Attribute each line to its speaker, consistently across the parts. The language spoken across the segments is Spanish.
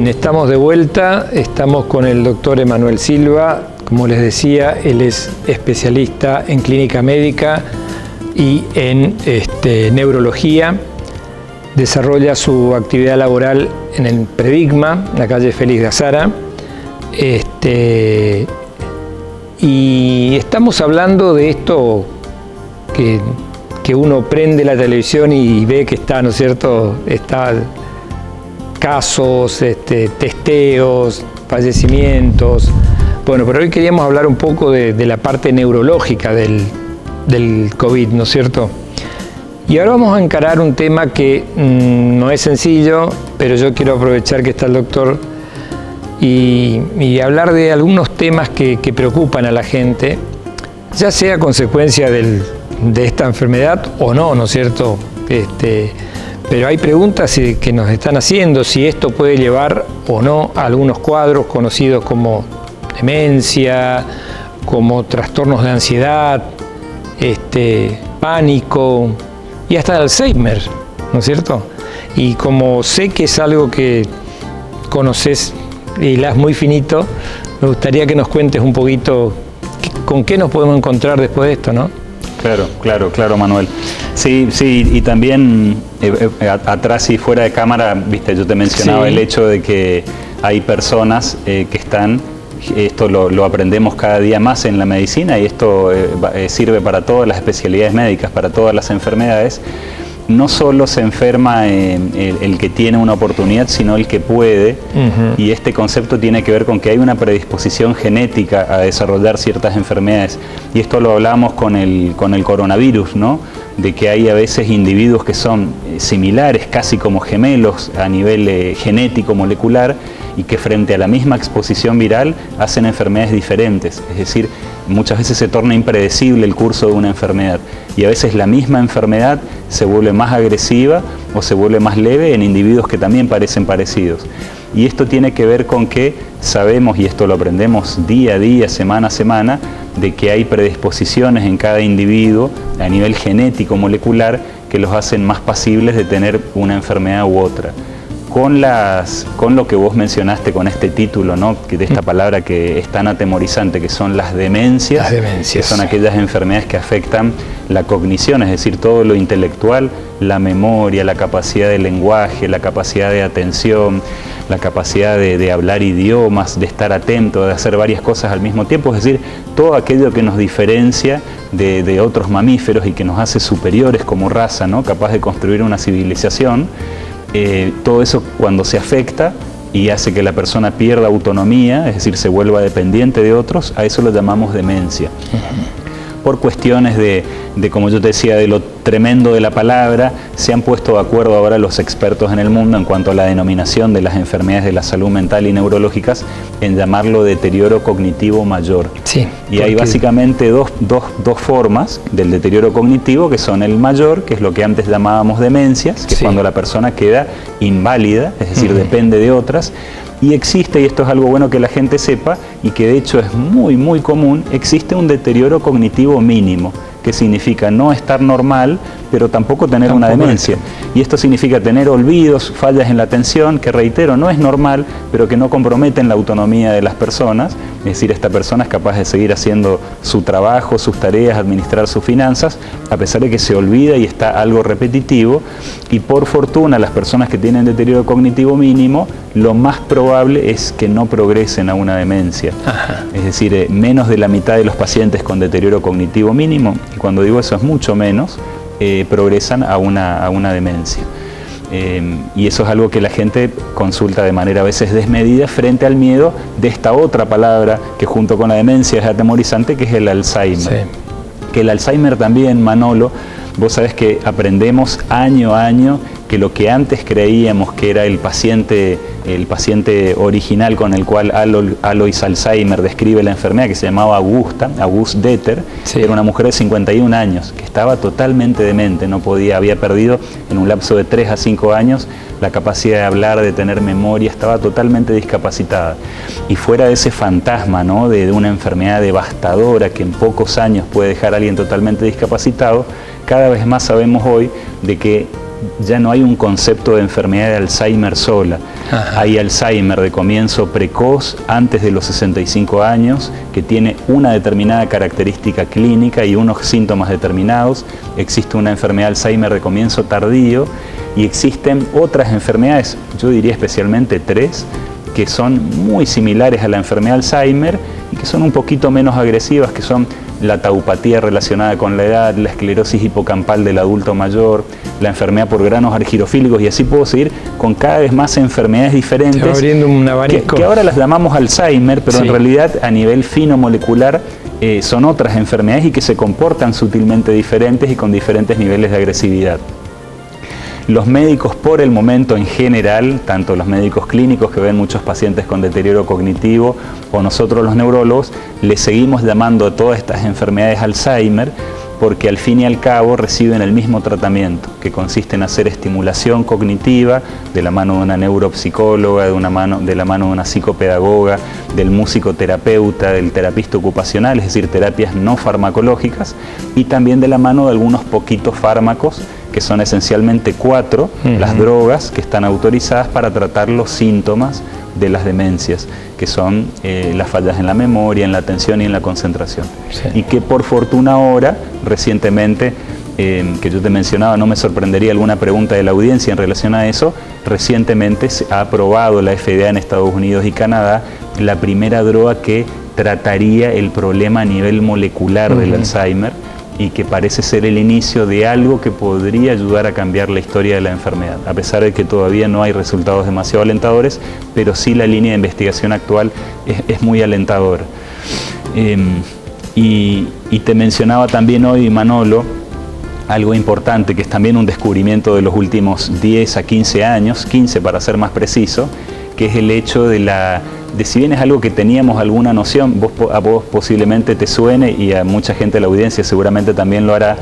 Speaker 1: estamos de vuelta, estamos con el doctor Emanuel Silva. Como les decía, él es especialista en clínica médica y en neurología. Desarrolla su actividad laboral en el Predigma, en la calle Félix de Azara. Y estamos hablando de esto que uno prende la televisión y ve que está, ¿no es cierto?, está casos, testeos, fallecimientos. Bueno, pero hoy queríamos hablar un poco de la parte neurológica del COVID, ¿no es cierto? Y ahora vamos a encarar un tema que no es sencillo, pero yo quiero aprovechar que está el doctor y hablar de algunos temas que preocupan a la gente, ya sea consecuencia de esta enfermedad o no, ¿no es cierto? Pero hay preguntas que nos están haciendo, si esto puede llevar o no a algunos cuadros conocidos como demencia, como trastornos de ansiedad, pánico y hasta Alzheimer, ¿no es cierto? Y como sé que es algo que conoces y las muy finito, me gustaría que nos cuentes un poquito con qué nos podemos encontrar después de esto, ¿no?
Speaker 2: Claro, Manuel. Sí, y también atrás y fuera de cámara, viste, yo te mencionaba el hecho de que hay personas que están, esto lo aprendemos cada día más en la medicina y esto sirve para todas las especialidades médicas, para todas las enfermedades. No solo se enferma el que tiene una oportunidad, sino el que puede. Y este concepto tiene que ver con que hay una predisposición genética a desarrollar ciertas enfermedades. Y esto lo hablamos con el coronavirus, ¿no? De que hay a veces individuos que son similares, casi como gemelos a nivel genético, molecular, y que frente a la misma exposición viral hacen enfermedades diferentes. Es decir, muchas veces se torna impredecible el curso de una enfermedad y a veces la misma enfermedad se vuelve más agresiva o se vuelve más leve en individuos que también parecen parecidos. Y esto tiene que ver con que sabemos, y esto lo aprendemos día a día, semana a semana, de que hay predisposiciones en cada individuo a nivel genético molecular que los hacen más pasibles de tener una enfermedad u otra. Con lo que vos mencionaste, con este título, ¿no?, de esta palabra que es tan atemorizante, que son las demencias, que son aquellas enfermedades que afectan la cognición, es decir, todo lo intelectual, la memoria, la capacidad de lenguaje, la capacidad de atención, la capacidad de hablar idiomas, de estar atento, de hacer varias cosas al mismo tiempo, es decir, todo aquello que nos diferencia de otros mamíferos y que nos hace superiores como raza, ¿no?, capaz de construir una civilización. Todo eso, cuando se afecta y hace que la persona pierda autonomía, es decir, se vuelva dependiente de otros, a eso lo llamamos demencia. Por cuestiones de, como yo te decía, de lo tremendo de la palabra, se han puesto de acuerdo ahora los expertos en el mundo en cuanto a la denominación de las enfermedades de la salud mental y neurológicas, en llamarlo deterioro cognitivo mayor.
Speaker 1: Sí,
Speaker 2: y hay básicamente dos formas del deterioro cognitivo, que son el mayor, que es lo que antes llamábamos demencias, que es cuando la persona queda inválida, es decir, depende de otras. Y existe, y esto es algo bueno que la gente sepa, y que de hecho es muy común, existe un deterioro cognitivo mínimo, que significa no estar normal, pero tampoco tener una demencia. Y esto significa tener olvidos, fallas en la atención, que reitero, no es normal, pero que no comprometen la autonomía de las personas. Es decir, esta persona es capaz de seguir haciendo su trabajo, sus tareas, administrar sus finanzas, a pesar de que se olvida y está algo repetitivo. Y por fortuna, las personas que tienen deterioro cognitivo mínimo, lo más probable es que no progresen a una demencia. Es decir, menos de la mitad de los pacientes con deterioro cognitivo mínimo, y cuando digo eso es mucho menos, progresan a una demencia. Y eso es algo que la gente consulta de manera a veces desmedida frente al miedo de esta otra palabra que junto con la demencia es atemorizante, que es el Alzheimer. Que el Alzheimer también, Manolo, vos sabés que aprendemos año a año que lo que antes creíamos que era el paciente original con el cual Alois Alzheimer describe la enfermedad, que se llamaba Auguste Deter, era una mujer de 51 años, que estaba totalmente demente, no podía, había perdido en un lapso de 3 a 5 años la capacidad de hablar, de tener memoria, estaba totalmente discapacitada. Y fuera de ese fantasma, ¿no?, de una enfermedad devastadora que en pocos años puede dejar a alguien totalmente discapacitado, cada vez más sabemos hoy de que ya no hay un concepto de enfermedad de Alzheimer sola. Ajá. Hay Alzheimer de comienzo precoz, antes de los 65 años, que tiene una determinada característica clínica y unos síntomas determinados. Existe una enfermedad de Alzheimer de comienzo tardío y existen otras enfermedades, yo diría especialmente 3, que son muy similares a la enfermedad de Alzheimer y que son un poquito menos agresivas, que son la taupatía relacionada con la edad, la esclerosis hipocampal del adulto mayor, la enfermedad por granos argirofílicos, y así puedo seguir con cada vez más enfermedades diferentes.
Speaker 1: Se va abriendo un abanico.
Speaker 2: Que ahora las llamamos Alzheimer, pero sí, en realidad a nivel fino molecular son otras enfermedades y que se comportan sutilmente diferentes y con diferentes niveles de agresividad. Los médicos por el momento en general, tanto los médicos clínicos que ven muchos pacientes con deterioro cognitivo o nosotros los neurólogos, le seguimos llamando a todas estas enfermedades Alzheimer porque al fin y al cabo reciben el mismo tratamiento, que consiste en hacer estimulación cognitiva de la mano de una neuropsicóloga, de la mano de una psicopedagoga, del musicoterapeuta, del terapista ocupacional, es decir, terapias no farmacológicas, y también de la mano de algunos poquitos fármacos, que son esencialmente 4, las drogas que están autorizadas para tratar los síntomas de las demencias, que son las fallas en la memoria, en la atención y en la concentración. Sí. Y que por fortuna ahora, recientemente, que yo te mencionaba, no me sorprendería alguna pregunta de la audiencia en relación a eso, recientemente se ha aprobado la FDA en Estados Unidos y Canadá la primera droga que trataría el problema a nivel molecular del Alzheimer, y que parece ser el inicio de algo que podría ayudar a cambiar la historia de la enfermedad, a pesar de que todavía no hay resultados demasiado alentadores, pero sí la línea de investigación actual es muy alentadora. Y te mencionaba también hoy, Manolo, algo importante, que es también un descubrimiento de los últimos 10 a 15 años, 15 para ser más preciso, que es el hecho de si bien es algo que teníamos alguna noción, a vos posiblemente te suene y a mucha gente de la audiencia seguramente también lo hará,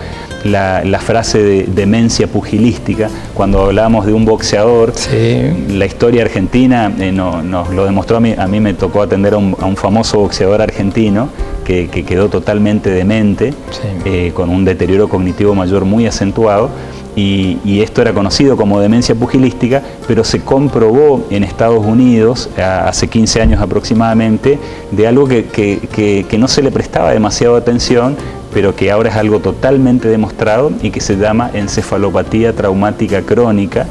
Speaker 2: la frase de demencia pugilística, cuando hablábamos de un boxeador. Sí. La historia argentina nos lo demostró. A mí me tocó atender a un famoso boxeador argentino que quedó totalmente demente, sí, con un deterioro cognitivo mayor muy acentuado. Y esto era conocido como demencia pugilística, pero se comprobó en Estados Unidos hace 15 años aproximadamente de algo que no se le prestaba demasiada atención, pero que ahora es algo totalmente demostrado y que se llama encefalopatía traumática crónica,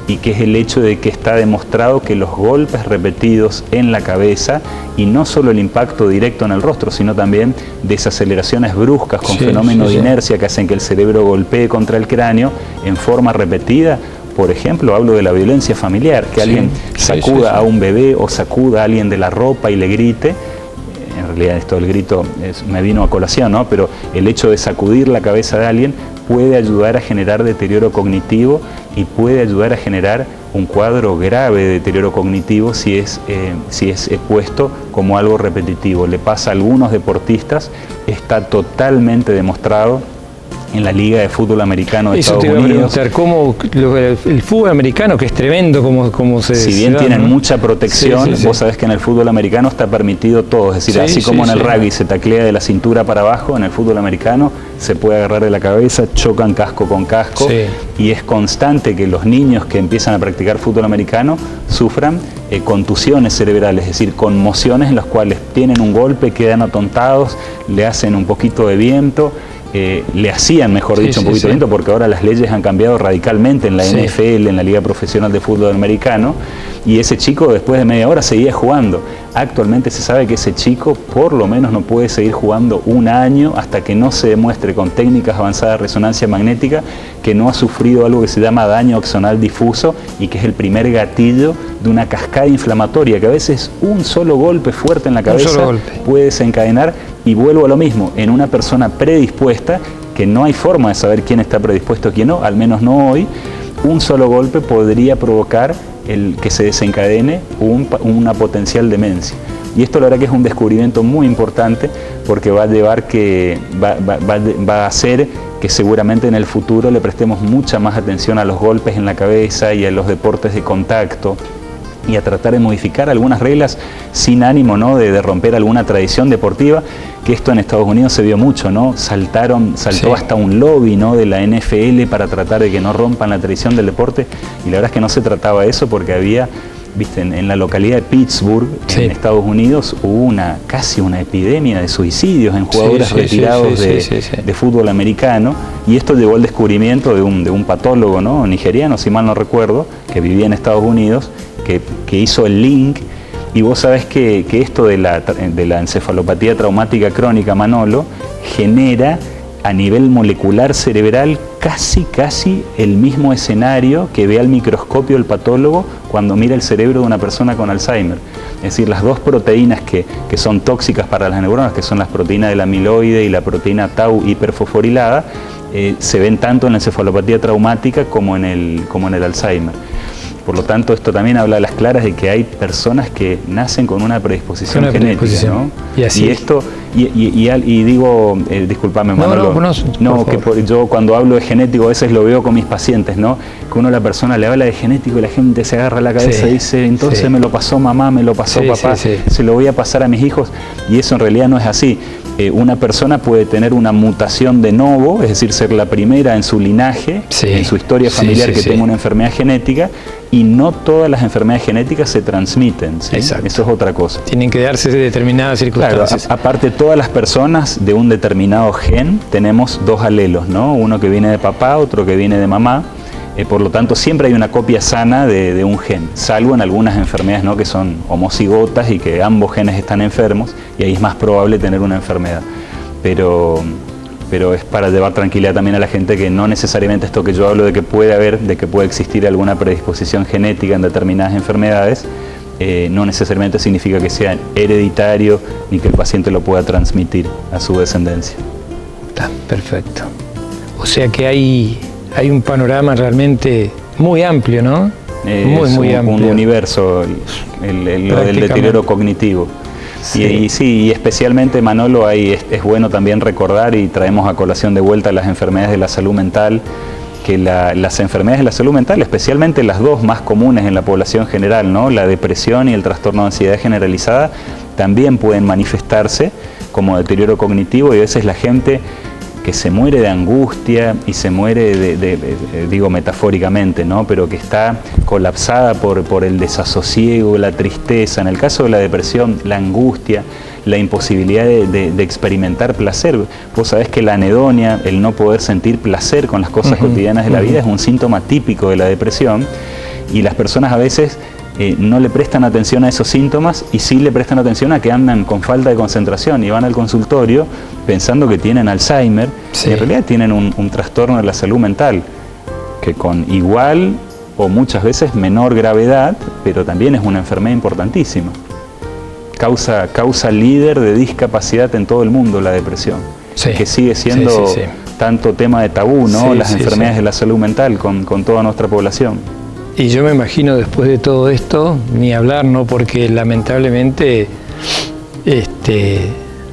Speaker 2: y que es el hecho de que está demostrado que los golpes repetidos en la cabeza, y no solo el impacto directo en el rostro, sino también desaceleraciones bruscas con fenómenos de inercia que hacen que el cerebro golpee contra el cráneo en forma repetida. Por ejemplo, hablo de la violencia familiar, que alguien sacuda a un bebé o sacuda a alguien de la ropa y le grite. En realidad esto del grito me vino a colación, ¿no? Pero el hecho de sacudir la cabeza de alguien puede ayudar a generar deterioro cognitivo y puede ayudar a generar un cuadro grave de deterioro cognitivo si es expuesto como algo repetitivo. Le pasa a algunos deportistas, está totalmente demostrado en la Liga de Fútbol Americano de Estados Unidos.
Speaker 1: ¿Cómo el fútbol americano, que es tremendo, como se...
Speaker 2: Si bien tienen mucha protección, vos sabés que en el fútbol americano está permitido todo, es decir, así como en el rugby se taclea de la cintura para abajo, en el fútbol americano se puede agarrar de la cabeza, chocan casco con casco, y es constante que los niños que empiezan a practicar fútbol americano sufran contusiones cerebrales, es decir, conmociones en las cuales tienen un golpe, quedan atontados, le hacen un poquito de viento, le hacían, mejor dicho, un poquito de viento, porque ahora las leyes han cambiado radicalmente en la NFL, en la Liga Profesional de Fútbol Americano, y ese chico después de media hora seguía jugando. Actualmente se sabe que ese chico por lo menos no puede seguir jugando un año hasta que no se demuestre con técnicas avanzadas de resonancia magnética que no ha sufrido algo que se llama daño axonal difuso, y que es el primer gatillo de una cascada inflamatoria que a veces un solo golpe fuerte en la cabeza puede desencadenar. Y vuelvo a lo mismo, en una persona predispuesta, que no hay forma de saber quién está predispuesto y quién no, al menos no hoy, un solo golpe podría provocar que se desencadene una potencial demencia. Y esto la verdad que es un descubrimiento muy importante, porque va a llevar va a hacer que seguramente en el futuro le prestemos mucha más atención a los golpes en la cabeza y a los deportes de contacto, y a tratar de modificar algunas reglas sin ánimo, ¿no?, de romper alguna tradición deportiva, que esto en Estados Unidos se vio mucho, ¿no? Saltó sí, hasta un lobby, ¿no?, de la NFL para tratar de que no rompan la tradición del deporte, y la verdad es que no se trataba de eso, porque había, viste, en la localidad de Pittsburgh, sí, en Estados Unidos, hubo casi una epidemia de suicidios en jugadores retirados de fútbol americano, y esto llevó al descubrimiento de un patólogo, ¿no?, nigeriano, si mal no recuerdo, que vivía en Estados Unidos, que hizo el link. Y vos sabés que esto de la encefalopatía traumática crónica, Manolo, genera a nivel molecular cerebral casi el mismo escenario que ve al microscopio el patólogo cuando mira el cerebro de una persona con Alzheimer. Es decir, las dos proteínas que son tóxicas para las neuronas, que son las proteínas del amiloide y la proteína tau hiperfosforilada, se ven tanto en la encefalopatía traumática como en el Alzheimer. Por lo tanto, esto también habla a las claras de que hay personas que nacen con una predisposición genética, ¿no? Y así esto, y digo, discúlpame, Manolo, yo cuando hablo de genético a veces lo veo con mis pacientes, ¿no? Que uno a la persona le habla de genético y la gente se agarra la cabeza y dice, entonces me lo pasó mamá, me lo pasó papá, se lo voy a pasar a mis hijos, y eso en realidad no es así. Una persona puede tener una mutación de novo, es decir, ser la primera en su linaje, en su historia familiar que tenga una enfermedad genética, y no todas las enfermedades genéticas se transmiten, ¿sí? Eso es otra cosa.
Speaker 1: Tienen que darse determinadas circunstancias.
Speaker 2: Claro, aparte, todas las personas de un determinado gen tenemos dos alelos, ¿no? Uno que viene de papá, otro que viene de mamá. Por lo tanto, siempre hay una copia sana de un gen, salvo en algunas enfermedades, ¿no?, que son homocigotas y que ambos genes están enfermos, y ahí es más probable tener una enfermedad. Pero es para llevar tranquilidad también a la gente que no necesariamente esto que yo hablo de que puede existir alguna predisposición genética en determinadas enfermedades, no necesariamente significa que sea hereditario ni que el paciente lo pueda transmitir a su descendencia.
Speaker 1: Está perfecto. O sea que hay un panorama realmente muy amplio, ¿no? Muy amplio.
Speaker 2: Un universo, lo del deterioro cognitivo. Sí. Y especialmente, Manolo, es bueno también recordar, y traemos a colación de vuelta las enfermedades de la salud mental, que las enfermedades de la salud mental, especialmente las dos más comunes en la población general, ¿no?, la depresión y el trastorno de ansiedad generalizada, también pueden manifestarse como deterioro cognitivo, y a veces la gente que se muere de angustia y se muere digo metafóricamente, ¿no?, pero que está colapsada por el desasosiego, la tristeza. En el caso de la depresión, la angustia, la imposibilidad de experimentar placer. Vos sabés que la anedonia, el no poder sentir placer con las cosas cotidianas de la vida, es un síntoma típico de la depresión, y las personas a veces no le prestan atención a esos síntomas, y sí le prestan atención a que andan con falta de concentración y van al consultorio pensando que tienen Alzheimer, y en realidad tienen un trastorno de la salud mental, que con igual o muchas veces menor gravedad, pero también es una enfermedad importantísima. Causa líder de discapacidad en todo el mundo la depresión, que sigue siendo tanto tema de tabú, ¿no?, las enfermedades de la salud mental con toda nuestra población.
Speaker 1: Y yo me imagino después de todo esto, ni hablar, ¿no?, porque lamentablemente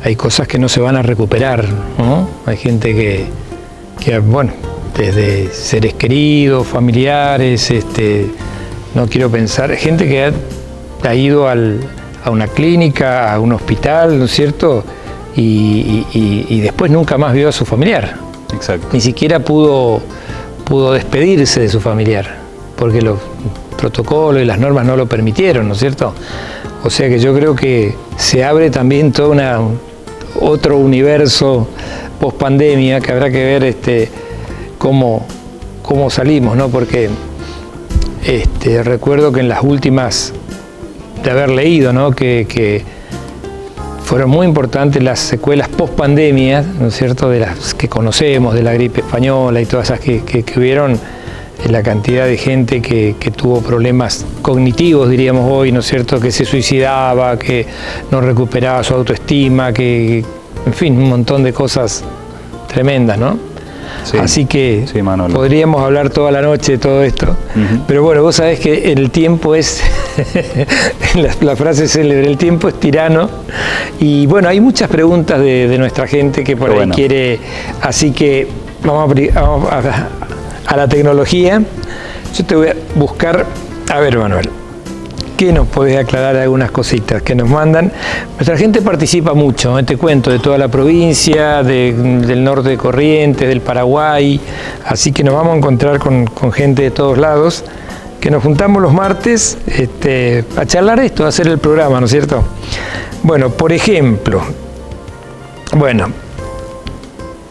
Speaker 1: hay cosas que no se van a recuperar, ¿no? Hay gente que bueno, desde seres queridos, familiares, no quiero pensar, gente que ha ido a una clínica, a un hospital, ¿no es cierto?, y después nunca más vio a su familiar.
Speaker 2: Exacto.
Speaker 1: Ni siquiera pudo despedirse de su familiar, porque los protocolos y las normas no lo permitieron, ¿no es cierto? O sea que yo creo que se abre también todo otro universo post-pandemia, que habrá que ver cómo salimos, ¿no? Porque recuerdo que en las últimas, de haber leído, ¿no?, que fueron muy importantes las secuelas post-pandemia, ¿no es cierto?, de las que conocemos, de la gripe española y todas esas que hubieron, la cantidad de gente que tuvo problemas cognitivos, diríamos hoy, ¿no es cierto?, que se suicidaba, que no recuperaba su autoestima, que, en fin, un montón de cosas tremendas, ¿no? Sí, así que podríamos hablar toda la noche de todo esto, pero bueno, vos sabés que el tiempo es, la frase célebre, el tiempo es tirano, y bueno, hay muchas preguntas de nuestra gente que por ahí quiere, así que vamos a la tecnología. Yo te voy a buscar, a ver, Manuel, ¿qué nos podés aclarar algunas cositas que nos mandan? Nuestra gente participa mucho, te cuento, de toda la provincia, del norte de Corrientes, del Paraguay, así que nos vamos a encontrar con gente de todos lados, que nos juntamos los martes a charlar esto, a hacer el programa, ¿no es cierto? Bueno, por ejemplo,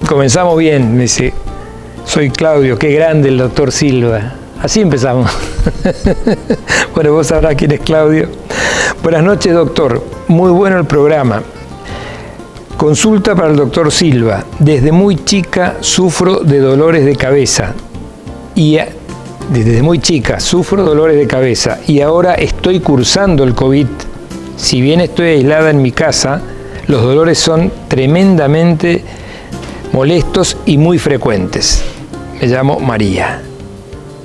Speaker 1: comenzamos bien, me dice, soy Claudio, qué grande el doctor Silva. Así empezamos. Bueno, vos sabrás quién es Claudio. Buenas noches, doctor. Muy bueno el programa. Consulta para el doctor Silva. Desde muy chica sufro de dolores de cabeza. Desde muy chica sufro dolores de cabeza y ahora estoy cursando el COVID. Si bien estoy aislada en mi casa, los dolores son tremendamente molestos y muy frecuentes. Me llamo María.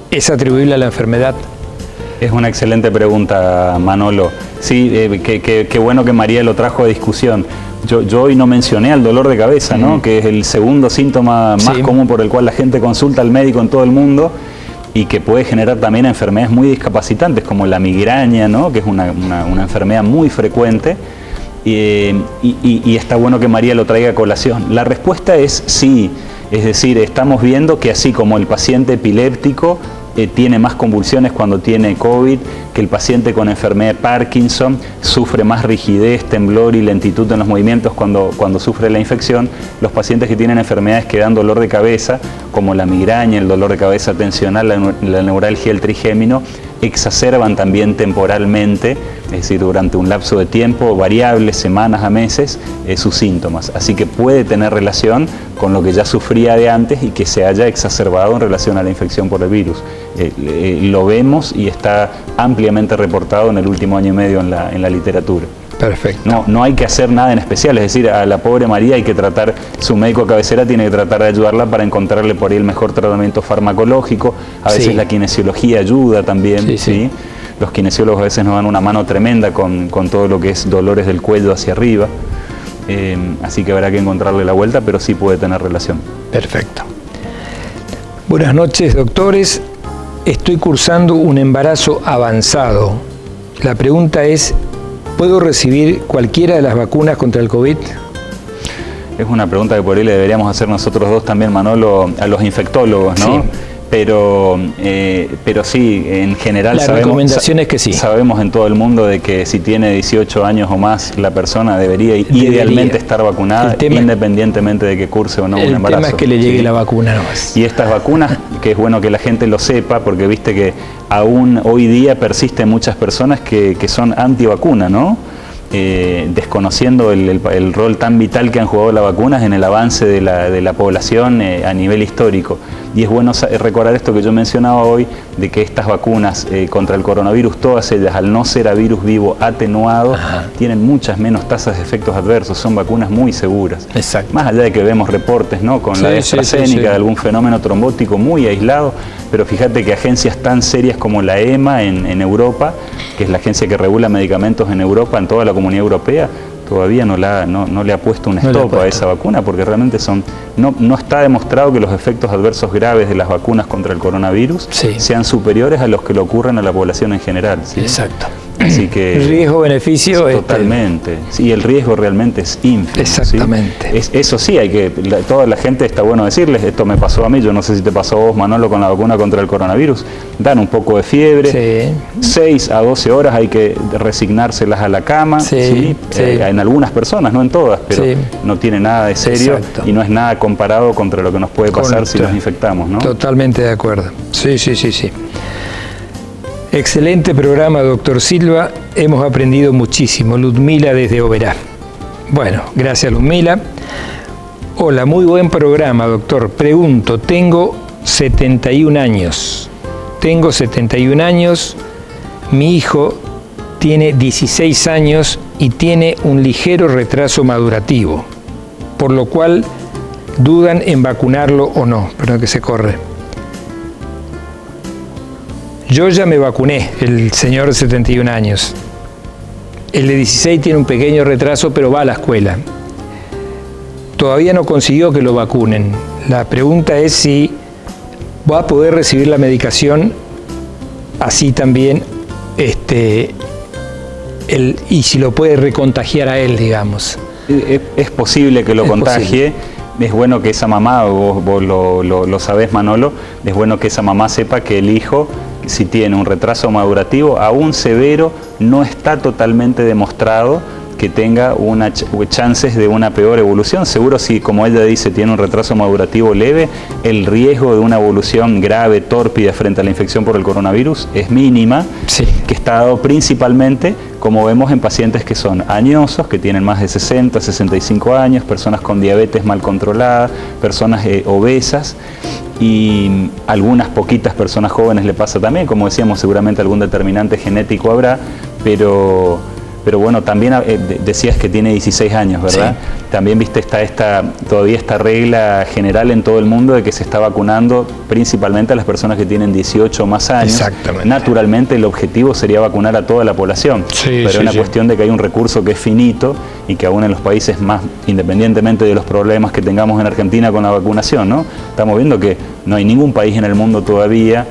Speaker 1: ¿Es atribuible a la enfermedad?
Speaker 2: Es una excelente pregunta, Manolo. Sí, qué bueno que María lo trajo a discusión. Yo hoy no mencioné al dolor de cabeza, ¿no? Que es el segundo síntoma más común por el cual la gente consulta al médico en todo el mundo y que puede generar también enfermedades muy discapacitantes como la migraña, ¿no? Que es una enfermedad muy frecuente. Y está bueno que María lo traiga a colación. La respuesta es sí, es decir, estamos viendo que así como el paciente epiléptico tiene más convulsiones cuando tiene COVID, que el paciente con enfermedad de Parkinson sufre más rigidez, temblor y lentitud en los movimientos cuando sufre la infección, los pacientes que tienen enfermedades que dan dolor de cabeza, como la migraña, el dolor de cabeza tensional, la neuralgia, el trigémino, exacerban también temporalmente, es decir, durante un lapso de tiempo variable, semanas a meses, sus síntomas. Así que puede tener relación con lo que ya sufría de antes y que se haya exacerbado en relación a la infección por el virus. Lo vemos y está ampliamente reportado en el último año y medio en la literatura.
Speaker 1: Perfecto.
Speaker 2: No hay que hacer nada en especial, es decir, a la pobre María hay que tratar, su médico de cabecera tiene que tratar de ayudarla para encontrarle por ahí el mejor tratamiento farmacológico, a veces la kinesiología ayuda también, ¿sí? Los kinesiólogos a veces nos dan una mano tremenda con todo lo que es dolores del cuello hacia arriba, así que habrá que encontrarle la vuelta, pero sí puede tener relación.
Speaker 1: Perfecto. Buenas noches, doctores. Estoy cursando un embarazo avanzado. La pregunta es, ¿puedo recibir cualquiera de las vacunas contra el COVID?
Speaker 2: Es una pregunta que por ahí le deberíamos hacer nosotros dos también, Manolo, a los infectólogos, ¿no? Sí. Pero sí, en general
Speaker 1: la recomendación es que sí.
Speaker 2: Sabemos en todo el mundo de que si tiene 18 años o más, la persona debería idealmente estar vacunada, independientemente de que curse o no un embarazo.
Speaker 1: El tema es que le llegue la vacuna nomás.
Speaker 2: Y estas vacunas, que es bueno que la gente lo sepa, porque viste que aún hoy día persisten muchas personas que son antivacuna, ¿no? Desconociendo el rol tan vital que han jugado las vacunas en el avance de la población a nivel histórico. Y es bueno recordar esto que yo mencionaba hoy, de que estas vacunas contra el coronavirus, todas ellas, al no ser a virus vivo atenuado, tienen muchas menos tasas de efectos adversos, son vacunas muy seguras.
Speaker 1: Exacto.
Speaker 2: Más allá de que vemos reportes, ¿no? Con la AstraZeneca de algún fenómeno trombótico muy aislado, pero fíjate que agencias tan serias como la EMA en Europa, que es la agencia que regula medicamentos en Europa, en toda la Comunidad Europea, todavía no le ha puesto un stop a esa vacuna, porque realmente no está demostrado que los efectos adversos graves de las vacunas contra el coronavirus sean superiores a los que le ocurren a la población en general, ¿sí?
Speaker 1: Exacto.
Speaker 2: Así que
Speaker 1: riesgo-beneficio
Speaker 2: totalmente. Sí, el riesgo realmente es ínfimo.
Speaker 1: Exactamente.
Speaker 2: ¿Sí? Eso sí, toda la gente, está bueno decirles, esto me pasó a mí, yo no sé si te pasó a vos, Manolo, con la vacuna contra el coronavirus, dan un poco de fiebre, 6 a 12 horas hay que resignárselas a la cama, en algunas personas, no en todas, pero no tiene nada de serio y no es nada comparado contra lo que nos puede pasar si nos infectamos, ¿no?
Speaker 1: Totalmente de acuerdo. Sí. Excelente programa, doctor Silva. Hemos aprendido muchísimo. Ludmila desde Oberá. Bueno, gracias, Ludmila. Hola, muy buen programa, doctor. Pregunto, tengo 71 años. Mi hijo tiene 16 años y tiene un ligero retraso madurativo, por lo cual dudan en vacunarlo o no. Perdón que se corre. Yo ya me vacuné, el señor de 71 años. El de 16 tiene un pequeño retraso, pero va a la escuela. Todavía no consiguió que lo vacunen. La pregunta es si va a poder recibir la medicación así también y si lo puede recontagiar a él, digamos.
Speaker 2: Es posible que lo contagie. Es bueno que esa mamá, vos lo sabés, Manolo, es bueno que esa mamá sepa que el hijo, si tiene un retraso madurativo, aún severo, no está totalmente demostrado que tenga chances de una peor evolución. Seguro si, como ella dice, tiene un retraso madurativo leve, el riesgo de una evolución grave, tórpida frente a la infección por el coronavirus es mínima, sí, que está dado principalmente, como vemos, en pacientes que son añosos, que tienen más de 60, 65 años, personas con diabetes mal controlada, personas obesas, y algunas poquitas personas jóvenes le pasa también, como decíamos, seguramente algún determinante genético habrá, pero bueno, también decías que tiene 16 años, ¿verdad? Sí. También, viste, está todavía esta regla general en todo el mundo de que se está vacunando principalmente a las personas que tienen 18 o más años.
Speaker 1: Exactamente.
Speaker 2: Naturalmente el objetivo sería vacunar a toda la población, pero es una cuestión de que hay un recurso que es finito y que aún en los países más, independientemente de los problemas que tengamos en Argentina con la vacunación, ¿no? Estamos viendo que no hay ningún país en el mundo todavía,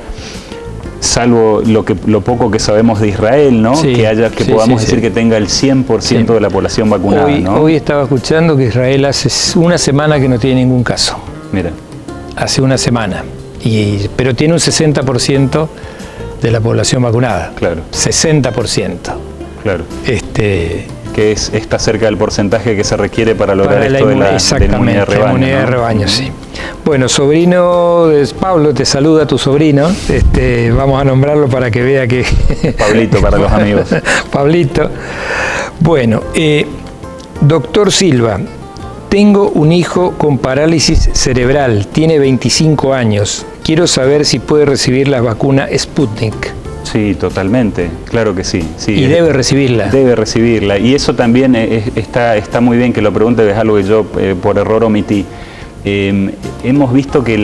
Speaker 2: salvo lo poco que sabemos de Israel, ¿no? Sí, que podamos decir que tenga el 100% de la población vacunada, ¿no?
Speaker 1: Hoy estaba escuchando que Israel hace una semana que no tiene ningún caso.
Speaker 2: Mira.
Speaker 1: Hace una semana. Pero tiene un 60% de la población vacunada.
Speaker 2: Claro.
Speaker 1: 60%.
Speaker 2: Claro. Que está cerca del porcentaje que se requiere para lograr esto de la inmunidad de rebaño.
Speaker 1: La inmunidad de rebaño, sí. Bueno, sobrino de Pablo, te saluda tu sobrino. Vamos a nombrarlo para que vea que...
Speaker 2: Pablito, para los amigos.
Speaker 1: Pablito. Bueno, doctor Silva, tengo un hijo con parálisis cerebral, tiene 25 años. Quiero saber si puede recibir la vacuna Sputnik.
Speaker 2: Sí, totalmente, claro que sí.
Speaker 1: ¿Y debe recibirla?
Speaker 2: Debe recibirla, y eso también está muy bien que lo preguntes, es algo que yo por error omití. Hemos visto que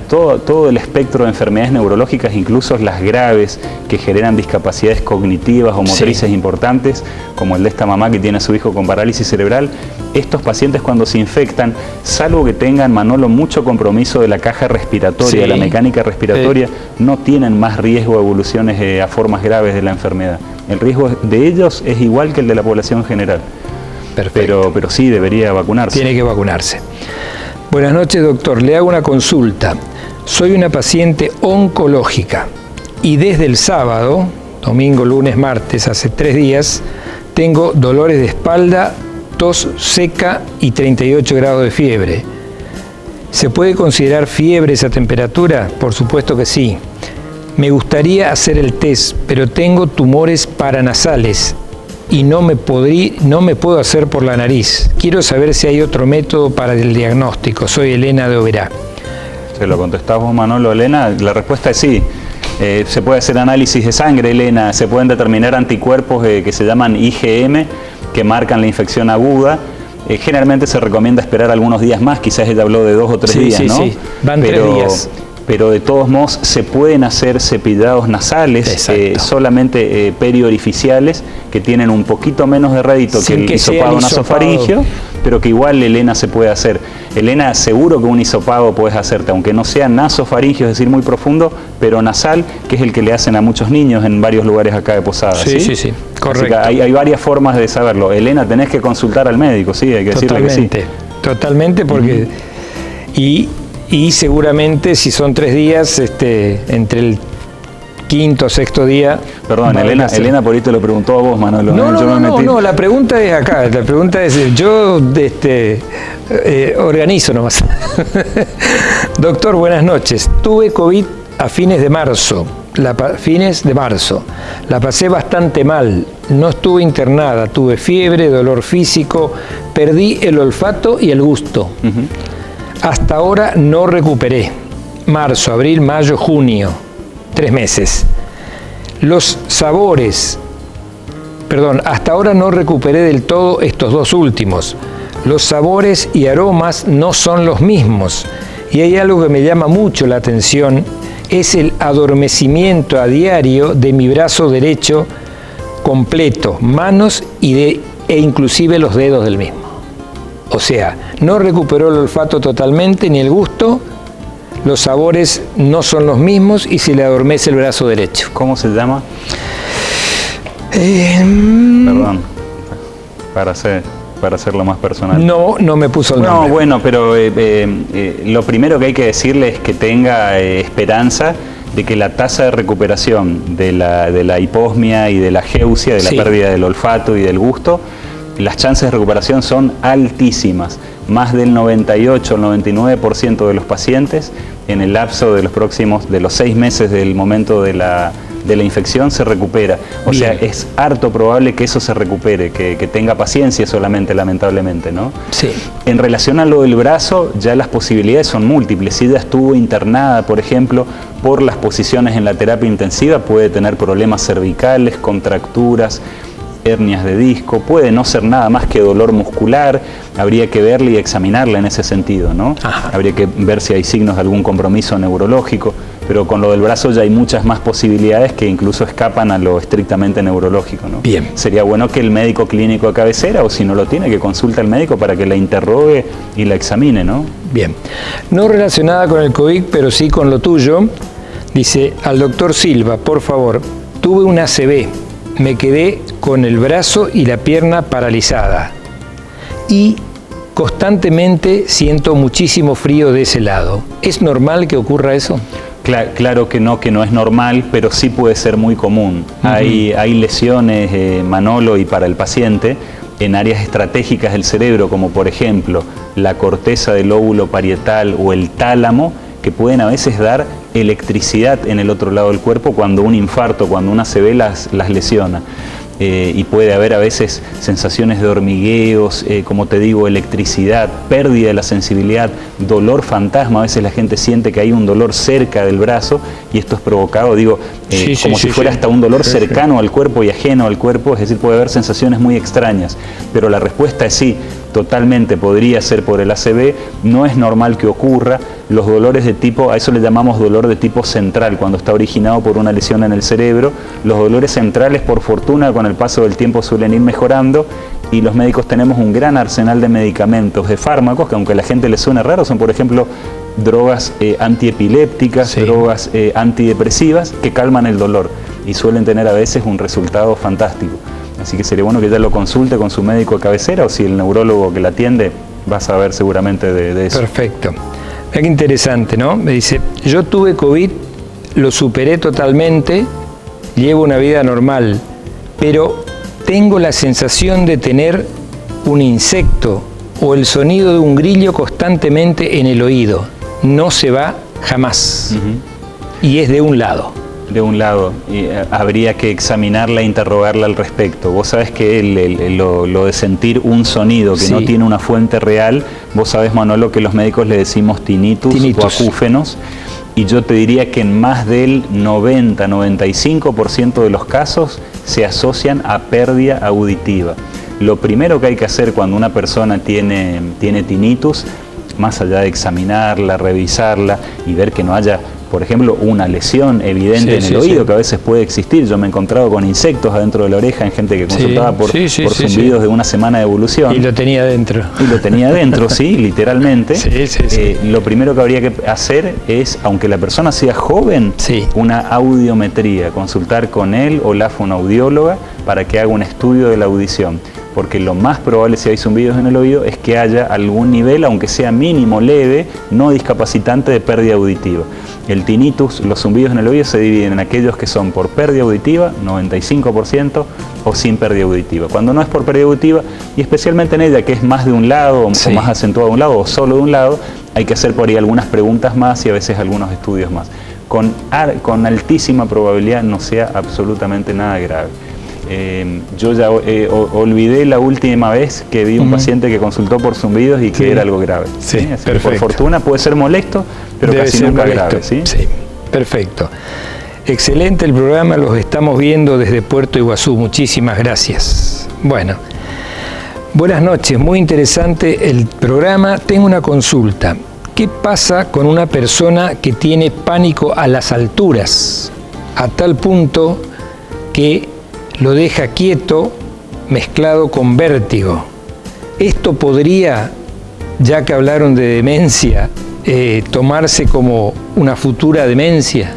Speaker 2: todo el espectro de enfermedades neurológicas, incluso las graves, que generan discapacidades cognitivas o motrices importantes, como el de esta mamá que tiene a su hijo con parálisis cerebral, estos pacientes cuando se infectan, salvo que tengan, Manolo, mucho compromiso de la caja respiratoria, de la mecánica respiratoria, no tienen más riesgo de evoluciones a formas graves de la enfermedad. El riesgo de ellos es igual que el de la población general.
Speaker 1: Perfecto.
Speaker 2: Pero sí debería vacunarse.
Speaker 1: Tiene que vacunarse. Buenas noches, doctor. Le hago una consulta. Soy una paciente oncológica y desde el sábado, domingo, lunes, martes, hace 3 días, tengo dolores de espalda, tos seca y 38 grados de fiebre. ¿Se puede considerar fiebre esa temperatura? Por supuesto que sí. Me gustaría hacer el test, pero tengo tumores paranasales y no me puedo hacer por la nariz. Quiero saber si hay otro método para el diagnóstico. Soy Elena de Oberá.
Speaker 2: ¿Se lo contestás vos, Manolo, Elena? La respuesta es sí. Se puede hacer análisis de sangre, Elena. Se pueden determinar anticuerpos que se llaman IgM, que marcan la infección aguda. Generalmente se recomienda esperar algunos días más. Quizás ella habló de 2 o 3 días, ¿no?
Speaker 1: Sí, van 3 días.
Speaker 2: Pero de todos modos se pueden hacer cepillados nasales, solamente periorificiales, que tienen un poquito menos de rédito que el hisopado nasofaringio, pero que igual, Elena, se puede hacer. Elena, seguro que un hisopado puedes hacerte, aunque no sea nasofaringio, es decir, muy profundo, pero nasal, que es el que le hacen a muchos niños en varios lugares acá de Posadas.
Speaker 1: Sí, correcto.
Speaker 2: Hay varias formas de saberlo. Elena, tenés que consultar al médico, sí, hay que decirle que sí.
Speaker 1: Totalmente, porque... Y seguramente si son 3 días, entre el 5º o 6º día...
Speaker 2: Perdón, Elena por ahí te lo preguntó a vos, Manolo.
Speaker 1: No, la pregunta es acá, la pregunta es, yo organizo nomás. Doctor, buenas noches. Tuve COVID a fines de marzo. La pasé bastante mal, no estuve internada, tuve fiebre, dolor físico, perdí el olfato y el gusto. Hasta ahora no recuperé. Marzo, abril, mayo, junio. 3 meses. Los sabores. Hasta ahora no recuperé del todo estos 2 últimos. Los sabores y aromas no son los mismos. Y hay algo que me llama mucho la atención. Es el adormecimiento a diario de mi brazo derecho completo, manos e inclusive los dedos del mismo. O sea, no recuperó el olfato totalmente ni el gusto, los sabores no son los mismos y se le adormece el brazo derecho.
Speaker 2: ¿Cómo se llama? Perdón, para hacerlo más personal.
Speaker 1: No me puso el nombre.
Speaker 2: No, bueno, pero lo primero que hay que decirle es que tenga esperanza de que la tasa de recuperación de la hiposmia y de la geusia, de la pérdida del olfato y del gusto, las chances de recuperación son altísimas. Más del 98 o 99% de los pacientes en el lapso de los 6 meses del momento de la infección se recupera. O sea, es harto probable que eso se recupere, que tenga paciencia solamente, lamentablemente, ¿no?
Speaker 1: Sí.
Speaker 2: En relación a lo del brazo, ya las posibilidades son múltiples. Si ella estuvo internada, por ejemplo, por las posiciones en la terapia intensiva, puede tener problemas cervicales, contracturas, hernias de disco, puede no ser nada más que dolor muscular, habría que verla y examinarla en ese sentido, ¿no? Ajá. Habría que ver si hay signos de algún compromiso neurológico, pero con lo del brazo ya hay muchas más posibilidades que incluso escapan a lo estrictamente neurológico, ¿no?
Speaker 1: Bien.
Speaker 2: Sería bueno que el médico clínico de cabecera, o si no lo tiene, que consulte al médico para que la interrogue y la examine, ¿no?
Speaker 1: Bien. No relacionada con el COVID, pero sí con lo tuyo, dice: al doctor Silva, por favor, tuve una ACV. Me quedé con el brazo y la pierna paralizada y constantemente siento muchísimo frío de ese lado. ¿Es normal que ocurra eso?
Speaker 2: Claro que no es normal, pero sí puede ser muy común. Hay lesiones, Manolo, y para el paciente, en áreas estratégicas del cerebro, como por ejemplo la corteza del lóbulo parietal o el tálamo, que pueden a veces dar electricidad en el otro lado del cuerpo cuando un infarto, cuando una ACV las lesiona. Y puede haber a veces sensaciones de hormigueos, como te digo, electricidad, pérdida de la sensibilidad, dolor fantasma. A veces la gente siente que hay un dolor cerca del brazo y esto es provocado, como si fuera hasta un dolor cercano al cuerpo y ajeno al cuerpo. Es decir, puede haber sensaciones muy extrañas, pero la respuesta es sí, totalmente podría ser por el ACV. No es normal que ocurra. Los dolores de tipo, a eso le llamamos dolor de tipo central, cuando está originado por una lesión en el cerebro. Los dolores centrales, por fortuna, con el paso del tiempo suelen ir mejorando, y los médicos tenemos un gran arsenal de medicamentos, de fármacos, que aunque a la gente le suene raro, son por ejemplo drogas antiepilépticas, drogas antidepresivas, que calman el dolor y suelen tener a veces un resultado fantástico. Así que sería bueno que ella lo consulte con su médico de cabecera, o si el neurólogo que la atiende va a saber seguramente de eso.
Speaker 1: Perfecto. Qué interesante, ¿no? Me dice: yo tuve COVID, lo superé totalmente, llevo una vida normal, pero tengo la sensación de tener un insecto o el sonido de un grillo constantemente en el oído. No se va jamás. Y es de un lado.
Speaker 2: De un lado, y habría que examinarla e interrogarla al respecto. Vos sabés que lo de sentir un sonido que no tiene una fuente real, vos sabés, Manolo, que los médicos le decimos tinnitus o acúfenos, y yo te diría que en más del 90-95% de los casos se asocian a pérdida auditiva. Lo primero que hay que hacer cuando una persona tiene tinnitus, más allá de examinarla, revisarla y ver que no haya, por ejemplo, una lesión evidente en el oído, que a veces puede existir. Yo me he encontrado con insectos adentro de la oreja en gente que consultaba por zumbidos de una semana de evolución.
Speaker 1: Y lo tenía dentro.
Speaker 2: Y lo tenía dentro, sí, literalmente. Lo primero que habría que hacer es, aunque la persona sea joven, una audiometría, consultar con él o la fonoaudióloga para que haga un estudio de la audición. Porque lo más probable, si hay zumbidos en el oído, es que haya algún nivel, aunque sea mínimo, leve, no discapacitante, de pérdida auditiva. El tinnitus, los zumbidos en el oído, se dividen en aquellos que son por pérdida auditiva, 95%, o sin pérdida auditiva. Cuando no es por pérdida auditiva, y especialmente en ella, que es más de un lado, o más acentuado de un lado, o solo de un lado, hay que hacer por ahí algunas preguntas más y a veces algunos estudios más. Con altísima probabilidad no sea absolutamente nada grave. Yo ya olvidé la última vez que vi un paciente que consultó por zumbidos y que era algo grave. Por fortuna puede ser molesto, pero casi nunca grave. ¿Sí?
Speaker 1: Perfecto. Excelente el programa, los estamos viendo desde Puerto Iguazú. Muchísimas gracias. Bueno, buenas noches, muy interesante el programa. Tengo una consulta. ¿Qué pasa con una persona que tiene pánico a las alturas, a tal punto que lo deja quieto, mezclado con vértigo? Esto podría, ya que hablaron de demencia, tomarse como una futura demencia.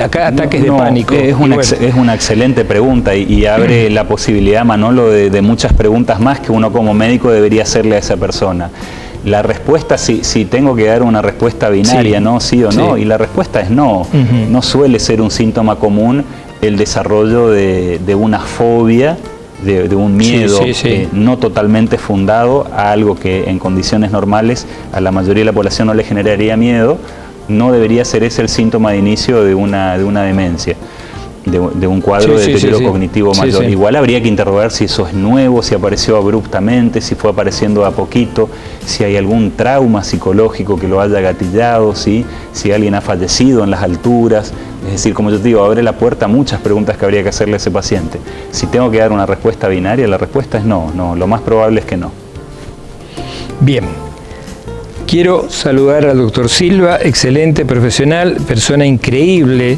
Speaker 1: ataques de pánico.
Speaker 2: Es una excelente pregunta y abre la posibilidad, Manolo, de muchas preguntas más que uno como médico debería hacerle a esa persona. La respuesta, si tengo que dar una respuesta binaria, ¿no? Sí o no, y la respuesta es no. No suele ser un síntoma común el desarrollo de una fobia, de un miedo no totalmente fundado a algo que en condiciones normales a la mayoría de la población no le generaría miedo. No debería ser ese el síntoma de inicio de una demencia, de un cuadro de deterioro cognitivo mayor. Igual habría que interrogar si eso es nuevo, si apareció abruptamente, si fue apareciendo de a poquito, si hay algún trauma psicológico que lo haya gatillado, si alguien ha fallecido en las alturas. Es decir, como yo te digo, abre la puerta a muchas preguntas que habría que hacerle a ese paciente. Si tengo que dar una respuesta binaria, la respuesta es no, lo más probable es que no.
Speaker 1: Bien. Quiero saludar al doctor Silva, excelente profesional, persona increíble,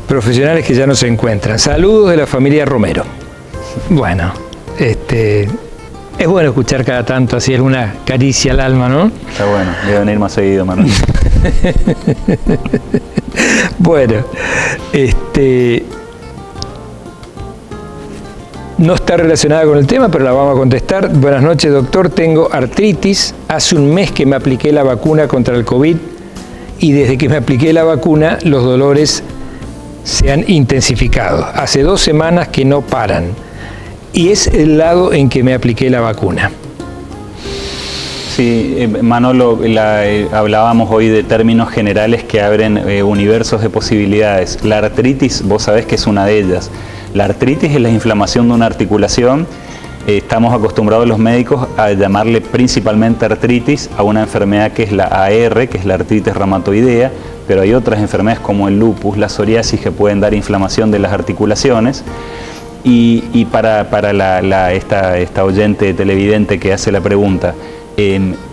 Speaker 1: profesionales que ya no se encuentran. Saludos de la familia Romero. Bueno, es bueno escuchar cada tanto así alguna caricia al alma, ¿no?
Speaker 2: Está bueno, debe venir más seguido, Manuel.
Speaker 1: Bueno, no está relacionada con el tema, pero la vamos a contestar. Buenas noches, doctor. Tengo artritis. Hace un mes que me apliqué la vacuna contra el COVID y desde que me apliqué la vacuna los dolores se han intensificado. Hace 2 semanas que no paran. Y es el lado en que me apliqué la vacuna.
Speaker 2: Sí, Manolo, hablábamos hoy de términos generales que abren universos de posibilidades. La artritis, vos sabés que es una de ellas. La artritis es la inflamación de una articulación. Estamos acostumbrados los médicos a llamarle principalmente artritis a una enfermedad que es la AR, que es la artritis reumatoidea, pero hay otras enfermedades como el lupus, la psoriasis, que pueden dar inflamación de las articulaciones. Y para esta oyente televidente que hace la pregunta,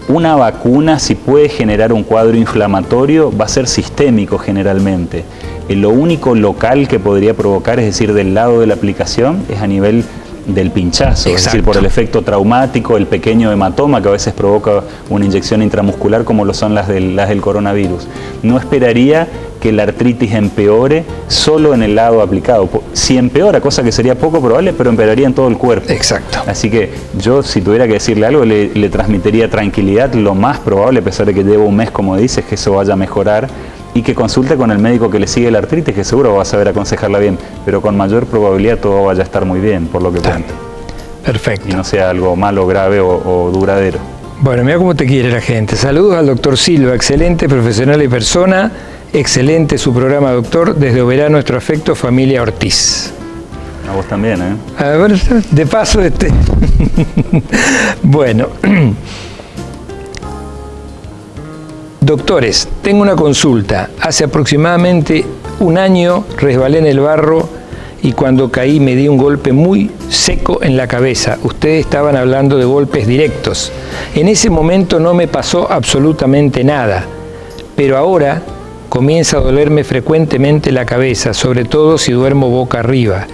Speaker 2: una vacuna, si puede generar un cuadro inflamatorio, va a ser sistémico generalmente. Lo único local que podría provocar, es decir, del lado de la aplicación, es a nivel del pinchazo, es decir, por el efecto traumático, el pequeño hematoma que a veces provoca una inyección intramuscular como lo son las del coronavirus. No esperaría que la artritis empeore solo en el lado aplicado. Si empeora, cosa que sería poco probable, pero empeoraría en todo el cuerpo.
Speaker 1: Exacto.
Speaker 2: Así que yo, si tuviera que decirle algo, le transmitiría tranquilidad. Lo más probable, a pesar de que llevo un mes, como dices, que eso vaya a mejorar y que consulte con el médico que le sigue la artritis, que seguro va a saber aconsejarla bien, pero con mayor probabilidad todo vaya a estar muy bien, por lo que cuenta.
Speaker 1: Perfecto.
Speaker 2: Y no sea algo malo, grave o duradero.
Speaker 1: Bueno, mira cómo te quiere la gente. Saludos al doctor Silva, excelente profesional y persona. Excelente su programa, doctor. Desde Oberá, nuestro afecto, familia Ortiz.
Speaker 2: A vos también, ¿eh?
Speaker 1: A ver, de paso, Bueno. Doctores, tengo una consulta. Hace aproximadamente 1 año resbalé en el barro y cuando caí me di un golpe muy seco en la cabeza. Ustedes estaban hablando de golpes directos. En ese momento no me pasó absolutamente nada, pero ahora comienza a dolerme frecuentemente la cabeza, sobre todo si duermo boca arriba.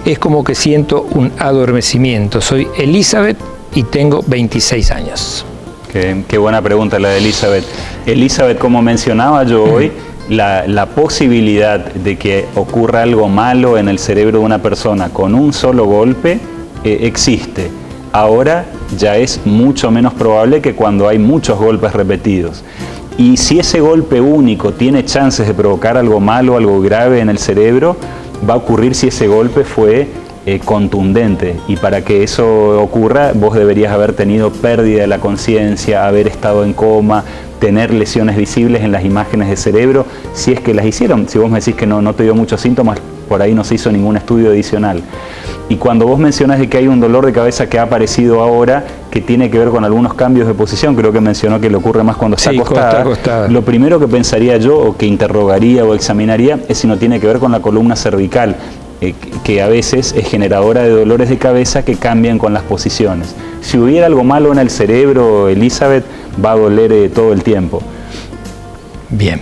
Speaker 1: Es como que siento un adormecimiento. Soy Elizabeth y tengo 26 años.
Speaker 2: Qué buena pregunta la de Elizabeth. Elizabeth, como mencionaba yo hoy, la posibilidad de que ocurra algo malo en el cerebro de una persona con un solo golpe existe. Ahora ya es mucho menos probable que cuando hay muchos golpes repetidos. Y si ese golpe único tiene chances de provocar algo malo, algo grave en el cerebro, va a ocurrir si ese golpe fue contundente. Y para que eso ocurra, vos deberías haber tenido pérdida de la conciencia, haber estado en coma, tener lesiones visibles en las imágenes de cerebro, si es que las hicieron. Si vos me decís que no te dio muchos síntomas, por ahí no se hizo ningún estudio adicional. Y cuando vos mencionás de que hay un dolor de cabeza que ha aparecido ahora, que tiene que ver con algunos cambios de posición, creo que mencionó que le ocurre más cuando está acostada. Lo primero que pensaría yo, o que interrogaría o examinaría, es si no tiene que ver con la columna cervical, que a veces es generadora de dolores de cabeza que cambian con las posiciones. Si hubiera algo malo en el cerebro, Elizabeth, va a doler todo el tiempo.
Speaker 1: Bien.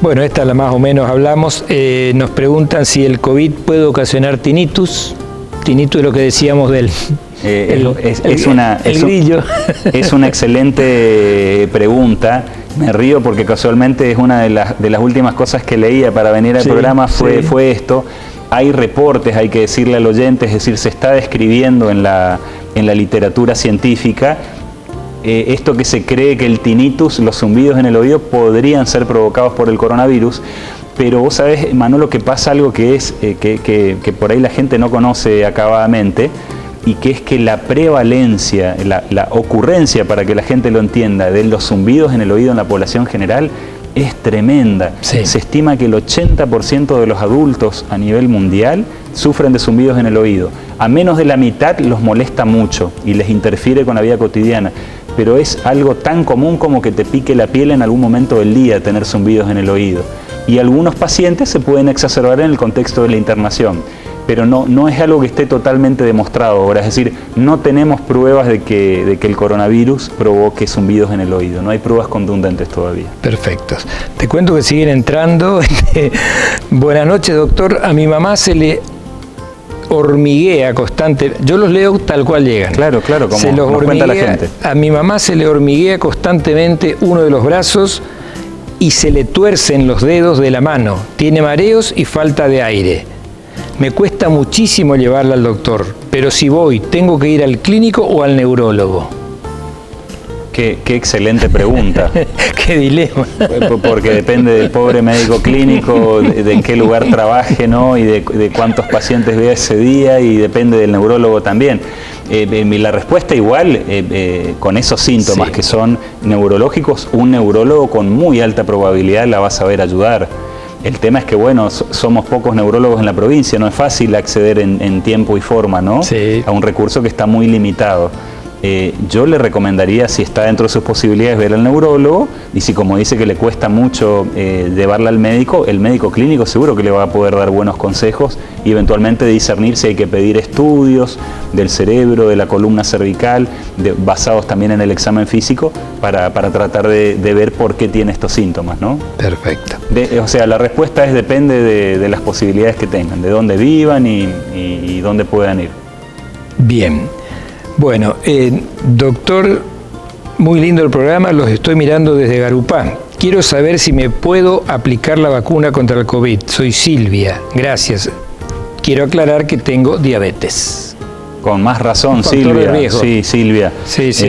Speaker 1: Bueno, esta la más o menos hablamos. Nos preguntan si el COVID puede ocasionar tinnitus. Tinnitus es lo que decíamos del
Speaker 2: el grillo. Es una excelente pregunta. Me río porque casualmente es una de las últimas cosas que leía para venir al programa fue esto. Hay reportes, hay que decirle al oyente, es decir, se está describiendo en la literatura científica esto que se cree que el tinnitus, los zumbidos en el oído, podrían ser provocados por el coronavirus. Pero vos sabés, Manolo, que pasa algo que es que por ahí la gente no conoce acabadamente, y que es que la prevalencia, la ocurrencia, para que la gente lo entienda, de los zumbidos en el oído en la población general es tremenda.
Speaker 1: Sí.
Speaker 2: Se estima que el 80% de los adultos a nivel mundial sufren de zumbidos en el oído. A menos de la mitad los molesta mucho y les interfiere con la vida cotidiana. Pero es algo tan común como que te pique la piel en algún momento del día tener zumbidos en el oído. Y algunos pacientes se pueden exacerbar en el contexto de la internación. Pero no es algo que esté totalmente demostrado ahora, es decir, no tenemos pruebas de que el coronavirus provoque zumbidos en el oído, no hay pruebas contundentes todavía.
Speaker 1: Perfectos. Te cuento que siguen entrando. Buenas noches, doctor. A mi mamá se le hormiguea constante. Yo los leo tal cual llegan.
Speaker 2: Claro, como
Speaker 1: se los
Speaker 2: nos cuenta la gente.
Speaker 1: A mi mamá se le hormiguea constantemente uno de los brazos y se le tuercen los dedos de la mano. Tiene mareos y falta de aire. Me cuesta muchísimo llevarla al doctor, pero si voy, ¿tengo que ir al clínico o al neurólogo?
Speaker 2: Qué excelente pregunta.
Speaker 1: Qué dilema.
Speaker 2: Porque depende del pobre médico clínico, de en qué lugar trabaje, ¿no? Y de cuántos pacientes vea ese día, y depende del neurólogo también. La respuesta igual, con esos síntomas que son neurológicos, un neurólogo con muy alta probabilidad la va a saber ayudar. El tema es que, bueno, somos pocos neurólogos en la provincia, no es fácil acceder en tiempo y forma, ¿no?
Speaker 1: Sí.
Speaker 2: A un recurso que está muy limitado. Yo le recomendaría, si está dentro de sus posibilidades, ver al neurólogo, y si, como dice, que le cuesta mucho llevarla al médico, el médico clínico seguro que le va a poder dar buenos consejos y eventualmente discernir si hay que pedir estudios del cerebro, de la columna cervical, basados también en el examen físico, para tratar de ver por qué tiene estos síntomas, ¿no?
Speaker 1: Perfecto.
Speaker 2: O sea, la respuesta depende de las posibilidades que tengan, de dónde vivan y dónde puedan ir.
Speaker 1: Bien. Bueno, doctor, muy lindo el programa, los estoy mirando desde Garupá. Quiero saber si me puedo aplicar la vacuna contra el COVID. Soy Silvia, gracias. Quiero aclarar que tengo diabetes.
Speaker 2: Con más razón, Silvia. Sí, Silvia.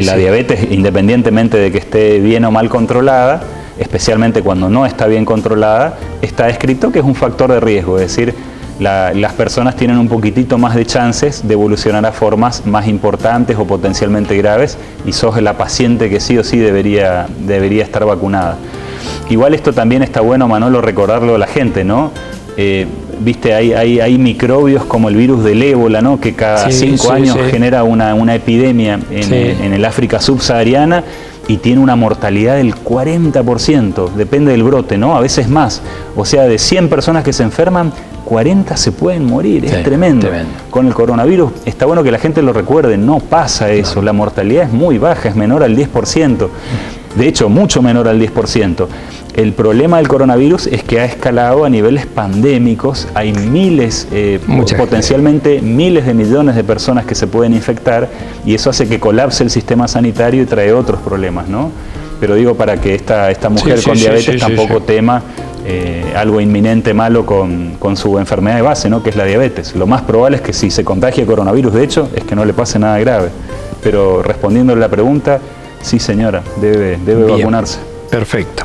Speaker 2: La diabetes, independientemente de que esté bien o mal controlada, especialmente cuando no está bien controlada, está escrito que es un factor de riesgo, es decir, las personas tienen un poquitito más de chances de evolucionar a formas más importantes o potencialmente graves, y sos la paciente que sí o sí debería estar vacunada. Igual esto también está bueno, Manolo, recordarlo a la gente, ¿no? Viste, hay microbios como el virus del ébola, ¿no? Que cada 5 años genera una epidemia en el África subsahariana, y tiene una mortalidad del 40%, depende del brote, ¿no? A veces más. O sea, de 100 personas que se enferman, 40 se pueden morir, es tremendo. Con el coronavirus está bueno que la gente lo recuerde, no pasa eso, la mortalidad es muy baja, es menor al 10%, de hecho mucho menor al 10%. El problema del coronavirus es que ha escalado a niveles pandémicos, hay miles, potencialmente miles de millones de personas que se pueden infectar, y eso hace que colapse el sistema sanitario y trae otros problemas, ¿no? Pero digo, para que esta mujer con diabetes tampoco tema algo inminente malo con su enfermedad de base, ¿no? Que es la diabetes. Lo más probable es que si se contagie coronavirus, de hecho, es que no le pase nada grave. Pero respondiéndole la pregunta, sí, señora, debe vacunarse.
Speaker 1: Perfecto.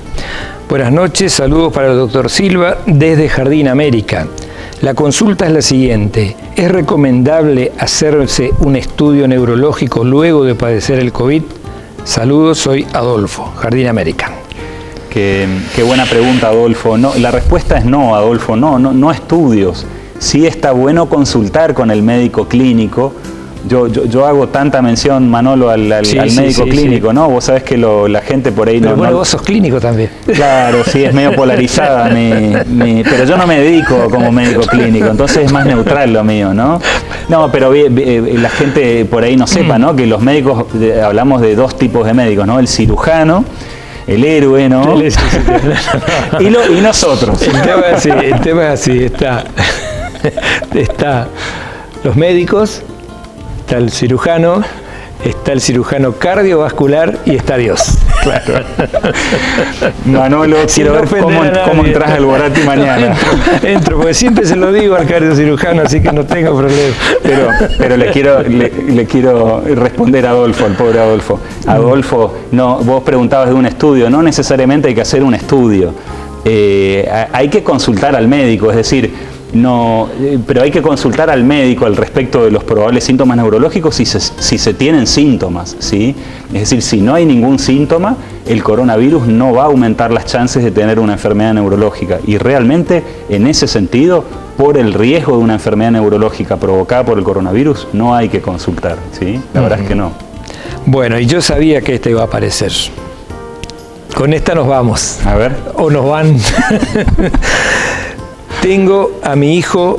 Speaker 1: Buenas noches, saludos para el doctor Silva desde Jardín América. La consulta es la siguiente: ¿es recomendable hacerse un estudio neurológico luego de padecer el COVID? Saludos, soy Adolfo, Jardín América.
Speaker 2: Qué buena pregunta, Adolfo. No, la respuesta es no, Adolfo, no estudios. Sí está bueno consultar con el médico clínico. Yo hago tanta mención, Manolo, al médico clínico, ¿no? Vos sabés que la gente por ahí
Speaker 1: pero bueno, vos sos clínico también.
Speaker 2: Claro, sí, es medio polarizada pero yo no me dedico como médico clínico, entonces es más neutral lo mío, ¿no? No, pero la gente por ahí no sepa, ¿no? Que los médicos, hablamos de dos tipos de médicos, ¿no? El cirujano, el héroe, ¿no? Y nosotros.
Speaker 1: El tema es así, está los médicos, está el cirujano cardiovascular y está Dios.
Speaker 2: Claro. Manolo, quiero ver cómo entras al Borati mañana.
Speaker 1: Entro, porque siempre se lo digo al cardiocirujano, así que no tengo problema.
Speaker 2: Pero le quiero responder a Adolfo, al pobre Adolfo. Adolfo, no, vos preguntabas de un estudio, no necesariamente hay que hacer un estudio. Hay que consultar al médico, es decir, no, pero hay que consultar al médico al respecto de los probables síntomas neurológicos si se tienen síntomas, ¿sí? Es decir, si no hay ningún síntoma, el coronavirus no va a aumentar las chances de tener una enfermedad neurológica. Y realmente, en ese sentido, por el riesgo de una enfermedad neurológica provocada por el coronavirus, no hay que consultar, ¿sí? La verdad es que no.
Speaker 1: Bueno, y yo sabía que esta iba a aparecer. Con esta nos vamos.
Speaker 2: A ver.
Speaker 1: O nos van. Tengo a mi hijo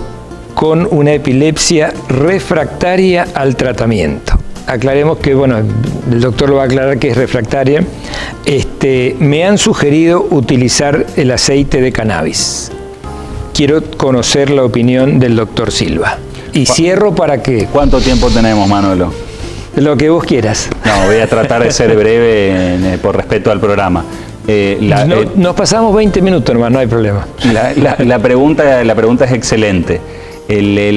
Speaker 1: con una epilepsia refractaria al tratamiento. Aclaremos que, bueno, el doctor lo va a aclarar que es refractaria. Me han sugerido utilizar el aceite de cannabis. Quiero conocer la opinión del doctor Silva. Y cierro para que...
Speaker 2: ¿Cuánto tiempo tenemos, Manolo?
Speaker 1: Lo que vos quieras.
Speaker 2: No, voy a tratar de ser breve por respeto al programa.
Speaker 1: Nos pasamos 20 minutos nomás, no hay problema.
Speaker 2: La pregunta es excelente.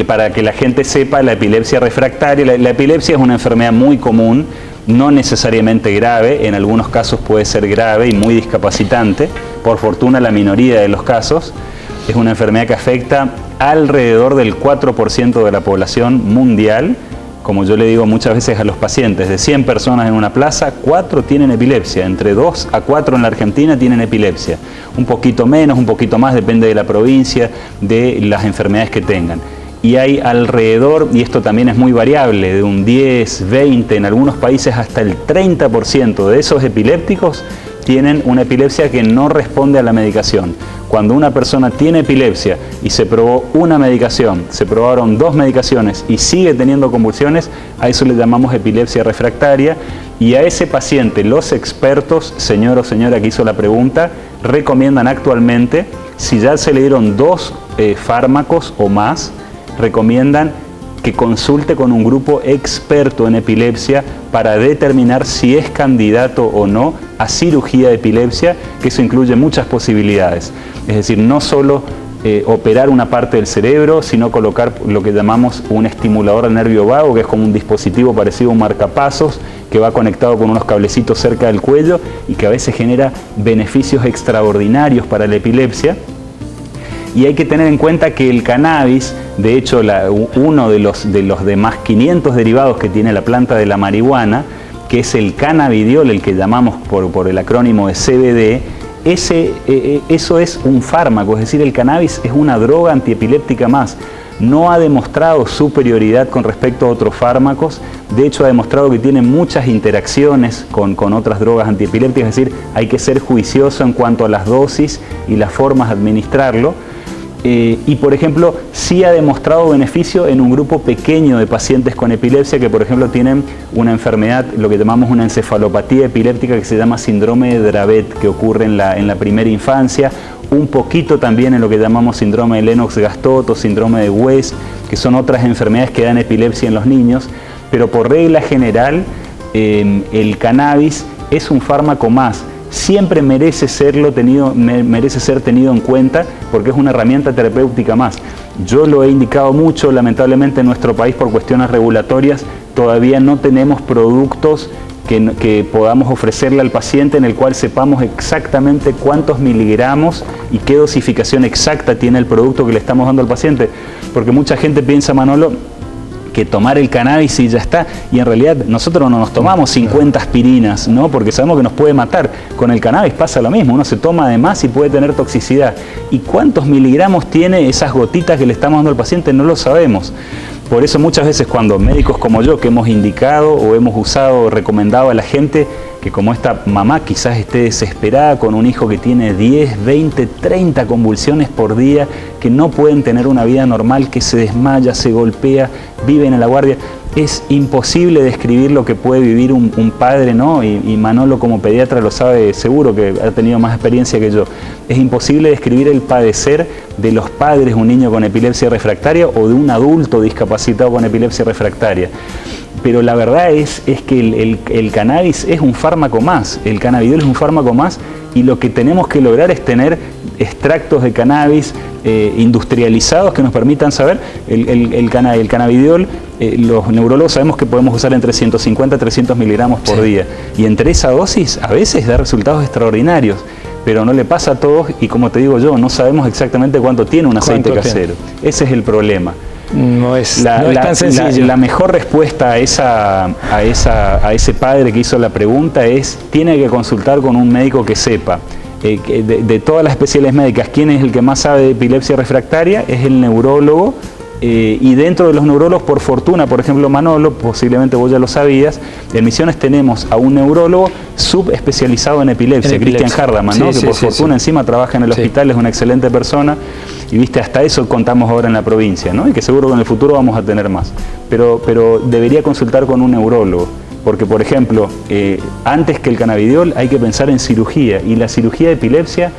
Speaker 2: Para que la gente sepa, la epilepsia refractaria, la epilepsia es una enfermedad muy común, no necesariamente grave, en algunos casos puede ser grave y muy discapacitante, por fortuna la minoría de los casos. Es una enfermedad que afecta alrededor del 4% de la población mundial. Como yo le digo muchas veces a los pacientes, de 100 personas en una plaza, 4 tienen epilepsia. Entre 2 a 4 en la Argentina tienen epilepsia. Un poquito menos, un poquito más, depende de la provincia, de las enfermedades que tengan. Y hay alrededor, y esto también es muy variable, de un 10, 20, en algunos países hasta el 30% de esos epilépticos tienen una epilepsia que no responde a la medicación. Cuando una persona tiene epilepsia y se probó una medicación, se probaron 2 medicaciones y sigue teniendo convulsiones, a eso le llamamos epilepsia refractaria, y a ese paciente los expertos, señor o señora que hizo la pregunta, recomiendan actualmente, si ya se le dieron 2 fármacos o más, recomiendan que consulte con un grupo experto en epilepsia para determinar si es candidato o no a cirugía de epilepsia, que eso incluye muchas posibilidades. Es decir, no solo operar una parte del cerebro, sino colocar lo que llamamos un estimulador al nervio vago, que es como un dispositivo parecido a un marcapasos, que va conectado con unos cablecitos cerca del cuello y que a veces genera beneficios extraordinarios para la epilepsia. Y hay que tener en cuenta que el cannabis, de hecho uno de los demás 500 derivados que tiene la planta de la marihuana, que es el cannabidiol, el que llamamos por el acrónimo de CBD, eso es un fármaco, es decir, el cannabis es una droga antiepiléptica más. No ha demostrado superioridad con respecto a otros fármacos, de hecho ha demostrado que tiene muchas interacciones con otras drogas antiepilépticas, es decir, hay que ser juicioso en cuanto a las dosis y las formas de administrarlo. Y por ejemplo, sí ha demostrado beneficio en un grupo pequeño de pacientes con epilepsia que por ejemplo tienen una enfermedad, lo que llamamos una encefalopatía epiléptica que se llama síndrome de Dravet, que ocurre en la primera infancia, un poquito también en lo que llamamos síndrome de Lennox-Gastaut o síndrome de West, que son otras enfermedades que dan epilepsia en los niños, pero por regla general el cannabis es un fármaco más. Siempre merece ser tenido en cuenta porque es una herramienta terapéutica más. Yo lo he indicado mucho, lamentablemente en nuestro país por cuestiones regulatorias todavía no tenemos productos que podamos ofrecerle al paciente en el cual sepamos exactamente cuántos miligramos y qué dosificación exacta tiene el producto que le estamos dando al paciente. Porque mucha gente piensa, Manolo, que tomar el cannabis y ya está, y en realidad nosotros no nos tomamos 50 aspirinas, ¿no? Porque sabemos que nos puede matar. Con el cannabis pasa lo mismo, uno se toma de más y puede tener toxicidad. ¿Y cuántos miligramos tiene esas gotitas que le estamos dando al paciente? No lo sabemos. Por eso muchas veces cuando médicos como yo, que hemos indicado o hemos usado o recomendado a la gente que como esta mamá quizás esté desesperada con un hijo que tiene 10, 20, 30 convulsiones por día, que no pueden tener una vida normal, que se desmaya, se golpea, viven en la guardia. Es imposible describir lo que puede vivir un padre, ¿no? Y Manolo como pediatra lo sabe seguro, que ha tenido más experiencia que yo. es imposible describir el padecer de los padres de un niño con epilepsia refractaria o de un adulto discapacitado con epilepsia refractaria. Pero la verdad es que el cannabis es un fármaco más, el cannabidiol es un fármaco más, y lo que tenemos que lograr es tener extractos de cannabis industrializados que nos permitan saber el cannabidiol. Los neurólogos sabemos que podemos usar entre 150 y 300 miligramos por día, y entre esa dosis a veces da resultados extraordinarios, pero no le pasa a todos, y como te digo yo, no sabemos exactamente cuánto tiene un aceite casero. Ese es el problema.
Speaker 1: No es tan sencillo.
Speaker 2: La mejor respuesta a ese padre que hizo la pregunta es: tiene que consultar con un médico que sepa. De todas las especialidades médicas, ¿quién es el que más sabe de epilepsia refractaria? Es el neurólogo. Y dentro de los neurólogos, por fortuna, por ejemplo Manolo, posiblemente vos ya lo sabías, en Misiones tenemos a un neurólogo subespecializado en epilepsia, Cristian Hardaman, ¿no? Que por fortuna encima trabaja en el hospital, es una excelente persona, y viste, hasta eso contamos ahora en la provincia, ¿no? Y que seguro que en el futuro vamos a tener más. Pero debería consultar con un neurólogo, porque por ejemplo, antes que el cannabidiol hay que pensar en cirugía, y la cirugía de epilepsia,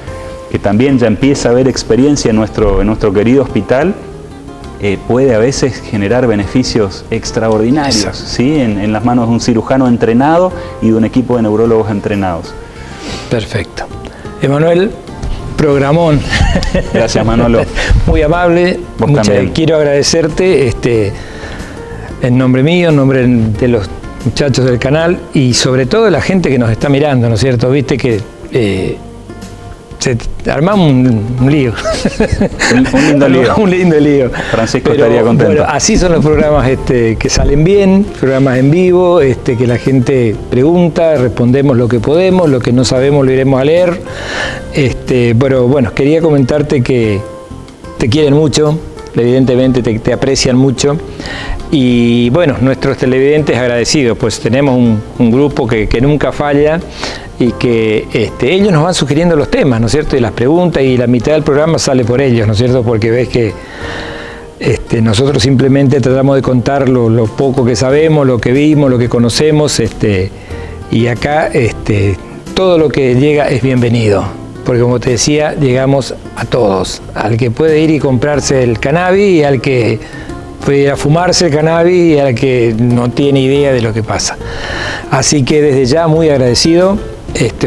Speaker 2: que también ya empieza a haber experiencia en nuestro querido hospital, puede a veces generar beneficios extraordinarios, ¿sí? En las manos de un cirujano entrenado y de un equipo de neurólogos entrenados.
Speaker 1: Perfecto. Emanuel, programón.
Speaker 2: Gracias, Manolo.
Speaker 1: Muy amable. Quiero agradecerte en nombre mío, en nombre de los muchachos del canal y sobre todo de la gente que nos está mirando, ¿no es cierto? Viste que armamos un lío.
Speaker 2: Un lindo lío.
Speaker 1: Un lindo lío.
Speaker 2: Francisco estaría contento.
Speaker 1: Bueno, así son los programas que salen bien, programas en vivo, que la gente pregunta, respondemos lo que podemos, lo que no sabemos lo iremos a leer. Pero bueno, quería comentarte que te quieren mucho, evidentemente te aprecian mucho. Y bueno, nuestros televidentes agradecidos, pues tenemos un grupo que nunca falla y que ellos nos van sugiriendo los temas, ¿no es cierto? Y las preguntas, y la mitad del programa sale por ellos, ¿no es cierto? Porque ves que nosotros simplemente tratamos de contar lo poco que sabemos, lo que vimos, lo que conocemos, y acá todo lo que llega es bienvenido. Porque como te decía, llegamos a todos, al que puede ir y comprarse el cannabis y al que puede ir a fumarse el cannabis y al que no tiene idea de lo que pasa. Así que desde ya muy agradecido,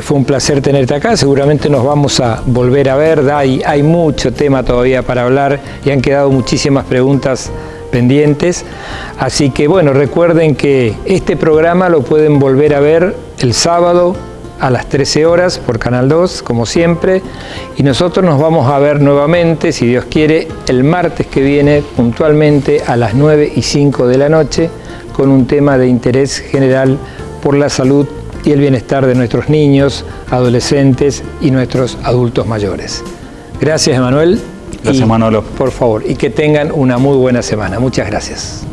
Speaker 1: fue un placer tenerte acá, seguramente nos vamos a volver a ver, hay mucho tema todavía para hablar y han quedado muchísimas preguntas pendientes, así que bueno, recuerden que este programa lo pueden volver a ver el sábado a las 13 horas por Canal 2, como siempre, y nosotros nos vamos a ver nuevamente, si Dios quiere, el martes que viene, puntualmente a las 9:05 de la noche, con un tema de interés general por la salud y el bienestar de nuestros niños, adolescentes y nuestros adultos mayores. Gracias, Emanuel.
Speaker 2: Gracias, Manolo.
Speaker 1: Por favor, y que tengan una muy buena semana. Muchas gracias.